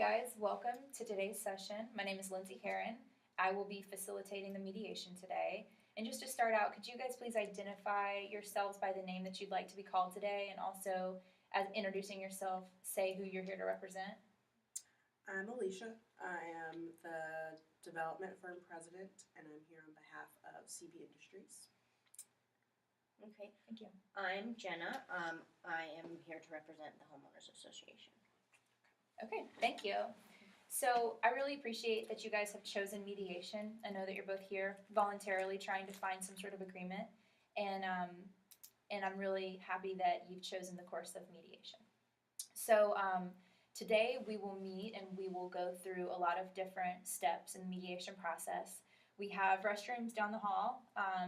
guys, welcome to today's session. My name is Lindsay Heron. I will be facilitating the mediation today. And just to start out, could you guys please identify yourselves by the name that you'd like to be called today, and also, as introducing yourself, say who you're here to represent? I'm Alicia. I am the development firm president, and I'm here on behalf of CB Industries. Okay. Thank you. I'm Jenna. I am here to represent the Homeowners Association. Okay, thank you. So I really appreciate that you guys have chosen mediation. I know that you're both here voluntarily trying to find some sort of agreement, and I'm really happy that you've chosen the course of mediation. So today we will meet and we will go through a lot of different steps in the mediation process. We have restrooms down the hall.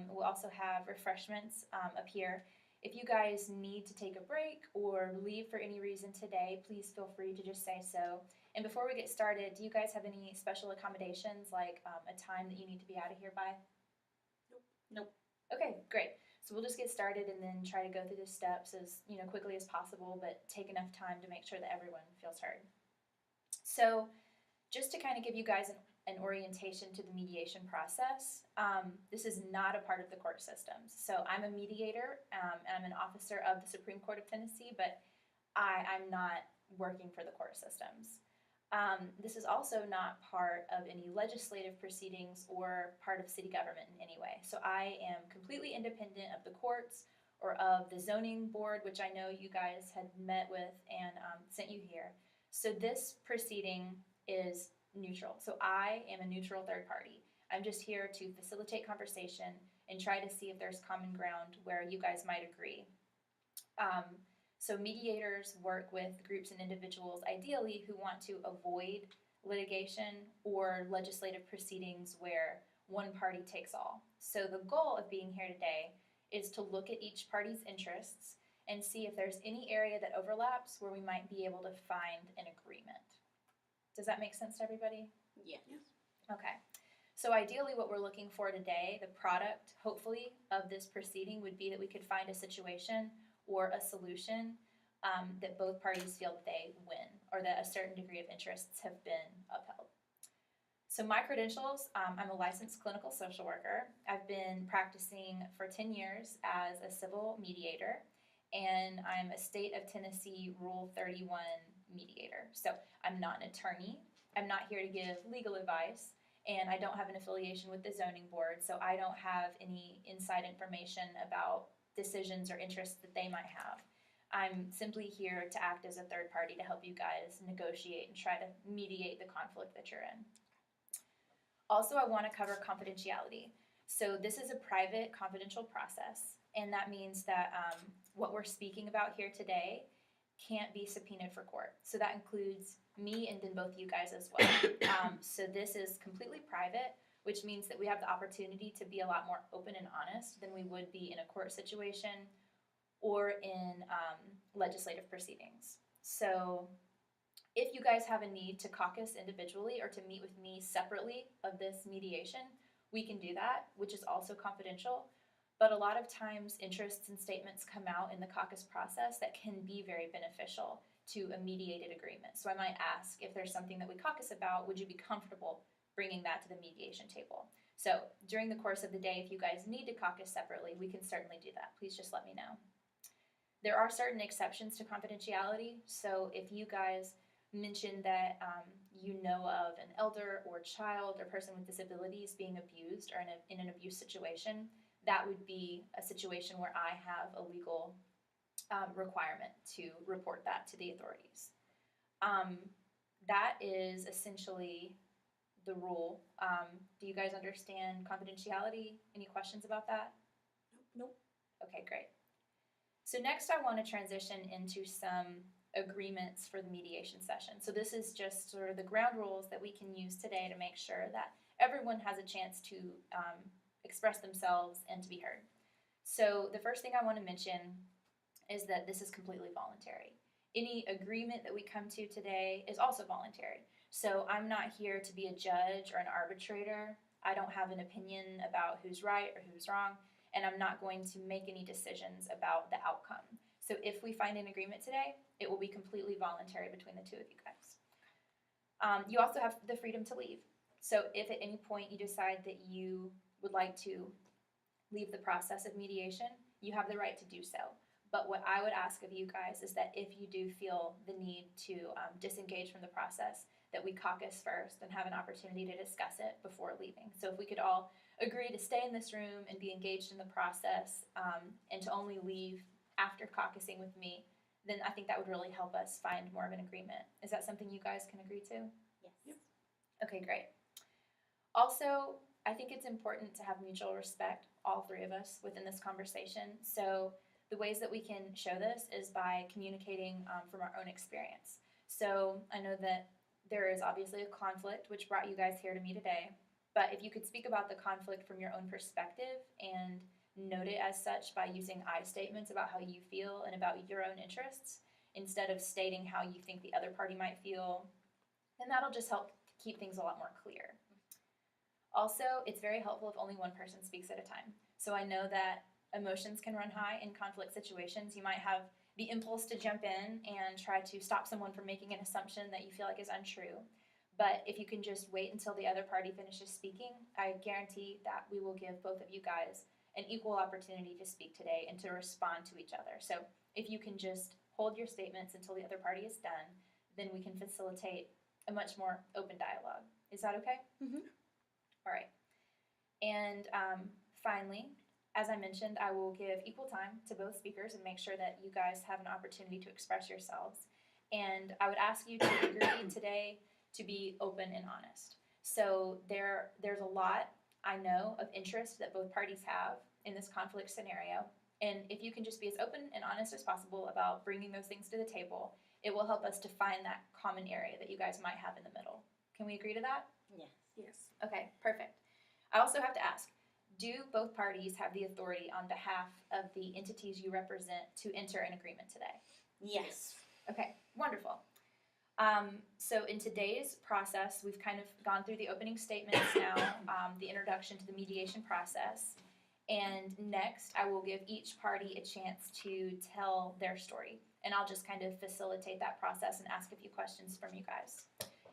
We'll also have refreshments up here. If you guys need to take a break or leave for any reason today, please feel free to just say so. And before we get started, do you guys have any special accommodations, like a time that you need to be out of here by? Nope. Okay, great. So we'll just get started and then try to go through the steps as quickly as possible, but take enough time to make sure that everyone feels heard. So just to kind of give you guys an orientation to the mediation process, this is not a part of the court systems. So I'm a mediator, and I'm an officer of the Supreme Court of Tennessee, but I'm not working for the court systems. This is also not part of any legislative proceedings or part of city government in any way. So I am completely independent of the courts or of the zoning board, which I know you guys had met with and sent you here. So this proceeding is neutral. So I am a neutral third party. I'm just here to facilitate conversation and try to see if there's common ground where you guys might agree. So mediators work with groups and individuals, ideally, who want to avoid litigation or legislative proceedings where one party takes all. So the goal of being here today is to look at each party's interests and see if there's any area that overlaps where we might be able to find an agreement. Does that make sense to everybody? Yes. Okay. So ideally what we're looking for today, the product, hopefully, of this proceeding would be that we could find a situation or a solution that both parties feel that they win, or that a certain degree of interests have been upheld. So my credentials, I'm a licensed clinical social worker. I've been practicing for 10 years as a civil mediator, and I'm a state of Tennessee Rule 31 mediator. So I'm not an attorney. I'm not here to give legal advice, and I don't have an affiliation with the zoning board, so I don't have any inside information about decisions or interests that they might have. I'm simply here to act as a third party to help you guys negotiate and try to mediate the conflict that you're in. Also, I want to cover confidentiality. So this is a private, confidential process, and that means that what we're speaking about here today can't be subpoenaed for court. So that includes me and then both you guys as well. So this is completely private, which means that we have the opportunity to be a lot more open and honest than we would be in a court situation or in legislative proceedings. So if you guys have a need to caucus individually or to meet with me separately of this mediation, we can do that, which is also confidential. But a lot of times interests and statements come out in the caucus process that can be very beneficial to a mediated agreement. So I might ask, if there's something that we caucus about, would you be comfortable bringing that to the mediation table? So during the course of the day, if you guys need to caucus separately, we can certainly do that. Please just let me know. There are certain exceptions to confidentiality. So if you guys mention that you know of an elder or child or person with disabilities being abused or in an abuse situation, that would be a situation where I have a legal requirement to report that to the authorities. That is essentially the rule. Do you guys understand confidentiality? Any questions about that? Nope. Okay, great. So next I want to transition into some agreements for the mediation session. So this is just sort of the ground rules that we can use today to make sure that everyone has a chance to express themselves and to be heard. So the first thing I want to mention is that this is completely voluntary. Any agreement that we come to today is also voluntary. So I'm not here to be a judge or an arbitrator. I don't have an opinion about who's right or who's wrong, and I'm not going to make any decisions about the outcome. So if we find an agreement today, it will be completely voluntary between the two of you guys. You also have the freedom to leave. So if at any point you decide that you would like to leave the process of mediation, you have the right to do so. But what I would ask of you guys is that if you do feel the need to disengage from the process, that we caucus first and have an opportunity to discuss it before leaving. So if we could all agree to stay in this room and be engaged in the process and to only leave after caucusing with me, then I think that would really help us find more of an agreement. Is that something you guys can agree to? Yes. Okay, great. Also, I think it's important to have mutual respect, all three of us, within this conversation. So the ways that we can show this is by communicating from our own experience. So I know that there is obviously a conflict which brought you guys here to me today, but if you could speak about the conflict from your own perspective and note it as such by using I statements about how you feel and about your own interests, instead of stating how you think the other party might feel, then that'll just help keep things a lot more clear. Also, it's very helpful if only one person speaks at a time. So I know that emotions can run high in conflict situations. You might have the impulse to jump in and try to stop someone from making an assumption that you feel like is untrue. But if you can just wait until the other party finishes speaking, I guarantee that we will give both of you guys an equal opportunity to speak today and to respond to each other. So if you can just hold your statements until the other party is done, then we can facilitate a much more open dialogue. Is that okay? Mhm. All right. And finally, as I mentioned, I will give equal time to both speakers and make sure that you guys have an opportunity to express yourselves. And I would ask you to agree today to be open and honest. So there's a lot, I know, of interest that both parties have in this conflict scenario. And if you can just be as open and honest as possible about bringing those things to the table, it will help us to find that common area that you guys might have in the middle. Can we agree to that? Yes. Yes. Okay, perfect. I also have to ask, do both parties have the authority on behalf of the entities you represent to enter an agreement today? Yes. Okay, wonderful. So in today's process, we've kind of gone through the opening statements now, the introduction to the mediation process, and next I will give each party a chance to tell their story, and I'll just kind of facilitate that process and ask a few questions from you guys.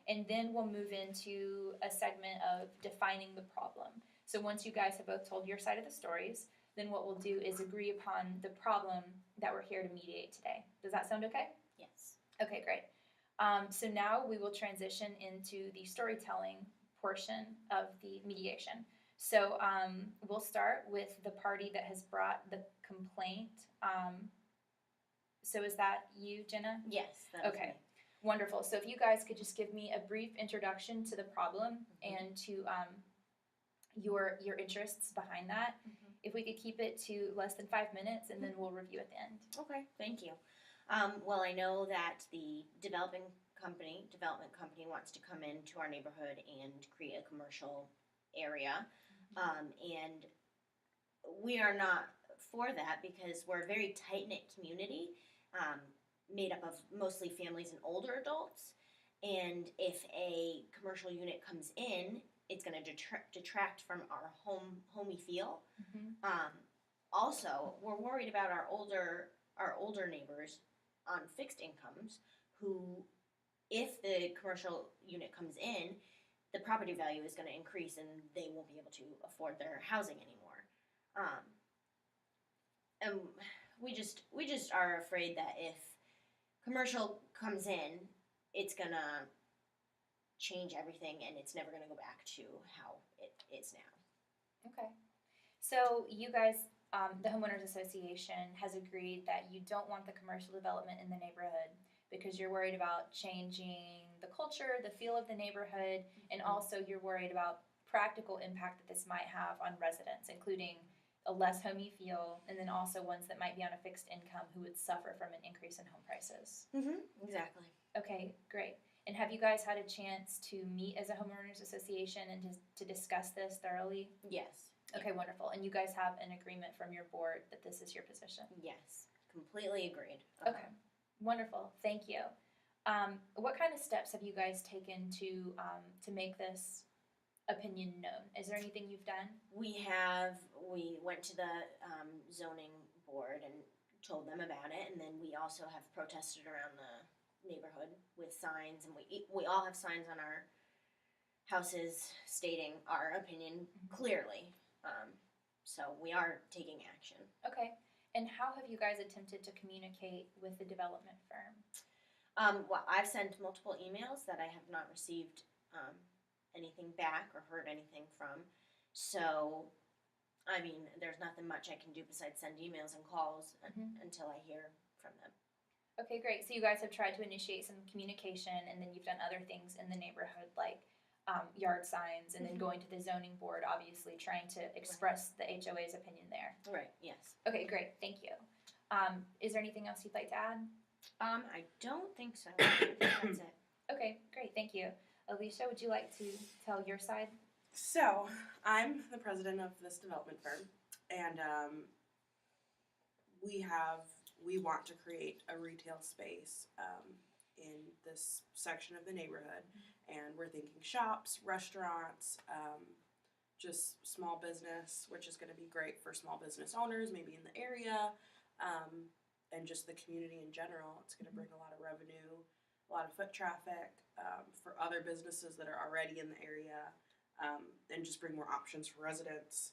And then we'll move into a segment of defining the problem. So once you guys have both told your side of the stories, then what we'll do is agree upon the problem that we're here to mediate today. Does that sound okay? Yes. Okay, great. So now we will transition into the storytelling portion of the mediation. So we'll start with the party that has brought the complaint. So is that you, Jenna? Yes. That was Okay. me. Wonderful. So if you guys could just give me a brief introduction to the problem and to your interests behind that. If we could keep it to less than 5 minutes, and then we'll review at the end. Okay, thank you. Well, I know that the development company wants to come into our neighborhood and create a commercial area. And we are not for that because we're a very tight-knit community made up of mostly families and older adults. And if a commercial unit comes in, it's going to detract from our homey feel. Also, we're worried about our older neighbors on fixed incomes who, if the commercial unit comes in, the property value is going to increase and they won't be able to afford their housing anymore. And we just are afraid that if commercial comes in, it's going to change everything and it's never going to go back to how it is now. Okay. So you guys, the Homeowners Association has agreed that you don't want the commercial development in the neighborhood because you're worried about changing the culture, the feel of the neighborhood, and also you're worried about practical impact that this might have on residents, including a less homey feel, and then also ones that might be on a fixed income who would suffer from an increase in home prices. Exactly. Okay, great. And have you guys had a chance to meet as a homeowners association and to discuss this thoroughly? Yes. Okay, wonderful. And you guys have an agreement from your board that this is your position? Yes. Completely agreed. Okay, wonderful. Thank you. What kind of steps have you guys taken to make this opinion known? Is there anything you've done? We went to the zoning board and told them about it, and then we also have protested around the neighborhood with signs, and we all have signs on our houses stating our opinion clearly. So we are taking action. Okay. And how have you guys attempted to communicate with the development firm? Well, I've sent multiple emails that I have not received anything back or heard anything from. So, I mean, there's nothing much I can do besides send emails and calls until I hear from them. Okay, great. So you guys have tried to initiate some communication, and then you've done other things in the neighborhood, like yard signs, and then going to the zoning board, obviously trying to express the HOA's opinion there. Right, yes. Okay, great. Thank you. Is there anything else you'd like to add? I don't think so. I think that's it. Okay, great. Thank you. Alicia, would you like to tell your side? So, I'm the president of this development firm, and we want to create a retail space in this section of the neighborhood, and we're thinking shops, restaurants, just small business, which is going to be great for small business owners, maybe in the area, and just the community in general. It's going to bring a lot of revenue, a lot of foot traffic for other businesses that are already in the area. And just bring more options for residents.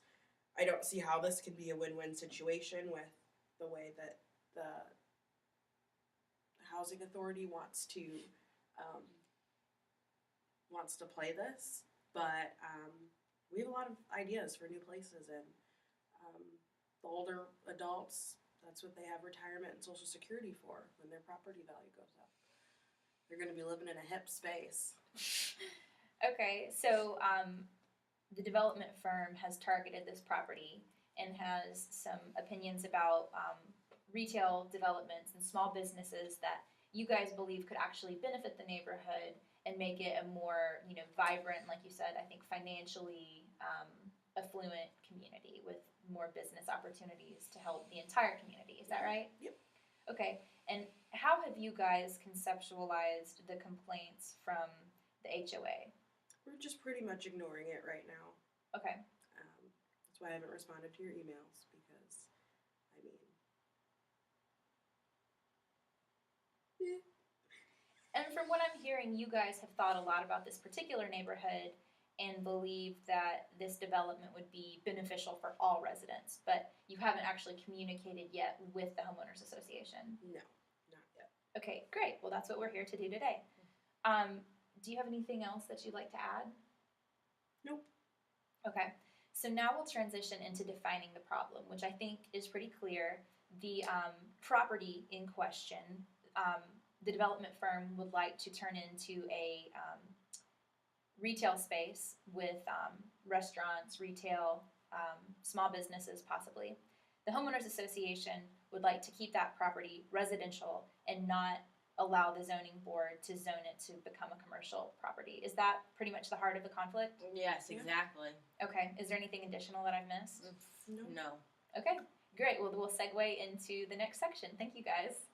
I don't see how this can be a win-win situation with the way that the housing authority wants to play this, but we have a lot of ideas for new places, and the older adults, that's what they have retirement and Social Security for when their property value goes up. They're going to be living in a hip space. Okay, so the development firm has targeted this property and has some opinions about retail developments and small businesses that you guys believe could actually benefit the neighborhood and make it a more, vibrant, like you said, I think financially affluent community with more business opportunities to help the entire community. Is that right? Yep. Okay, and how have you guys conceptualized the complaints from the HOA? We're just pretty much ignoring it right now. Okay. That's why I haven't responded to your emails, because, I mean... And from what I'm hearing, you guys have thought a lot about this particular neighborhood and believe that this development would be beneficial for all residents, but you haven't actually communicated yet with the homeowners association. No, not yet. Okay, great. Well, that's what we're here to do today. Do you have anything else that you'd like to add? Nope. Okay, so now we'll transition into defining the problem, which I think is pretty clear. The property in question, the development firm would like to turn into a retail space with restaurants, retail, small businesses possibly. The homeowners association would like to keep that property residential and not allow the zoning board to zone it to become a commercial property. Is that pretty much the heart of the conflict? Yes, Yeah. exactly. Okay, is there anything additional that I've missed? No. No. Okay, great. Well, we'll segue into the next section. Thank you guys.